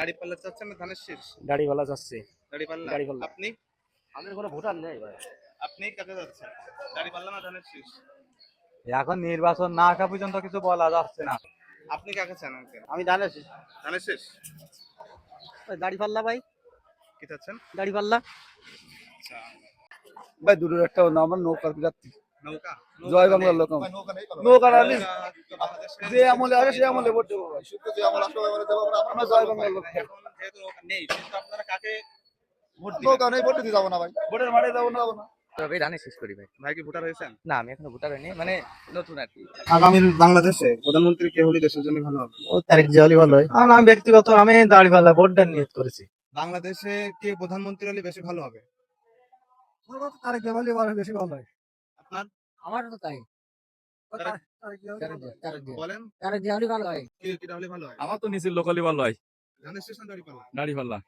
দাড়িপাল্লা চাচ্ছেন না ধানের শীষ? গাড়িওয়ালা যাচ্ছে। দাড়িপাল্লা। দাড়িপাল্লা। আপনি? আমাদের কোনো ভোটার নেই ভাই। আপনি কাকে যাচ্ছেন? দাড়িপাল্লা না ধানের শীষ? এখন নির্বাচন না আসা পর্যন্ত কিছু বলা যাচ্ছে না। আপনি কাকে চান আঙ্কেল? আমি ধানের ধানের শীষ। দাড়িপাল্লা ভাই, কি চাচ্ছেন? দাড়িপাল্লা। আচ্ছা। ভাই দুটোর একটা আমার নৌকার যাত্রী নৌকা? জয় নৌকা বাংলার নেই। লোক নৌকা আনি তো বাংলাদেশে যে আমলে আসে সে আমলে ভোট দেবো ভাই যে আমলে আসবে আমলে দেবো আমরা জয় বাংলার লোক এখন যেহেতু নৌকা নেই, সেহেতু আপনারা কাকে ভোট দিবেন? নৌকা নেই ভোট দিতে যাবো না ভাই ভোটের মাঠে যাবো না তবে ধানের শেষ করি ভাই। ভাই কি ভোটার হয়েছেন? না আমি এখনো ভোটার হয়নি, মানে নতুন আর কি। আগামী বাংলাদেশে প্রধানমন্ত্রী কে হলে দেশের জন্য ভালো হবে? ও তারিখ জিয়ালি ভালো হয়। আর আমি ব্যক্তিগত আমি দাড়িপাল্লা ভোটটা নিয়ত করেছি। বাংলাদেশে কে প্রধানমন্ত্রী হলে বেশি ভালো হবে? তারেক জামালি বেশি ভালো হয় আপনার? আমার তো তাই। বলেন তারিখ জিয়ালি ভালো হয়। কি হলে ভালো হয়? আমার তো নিচের লোকালি ভালো হয়, ধানের শীষ না দাড়িপাল্লা? দাড়িপাল্লা।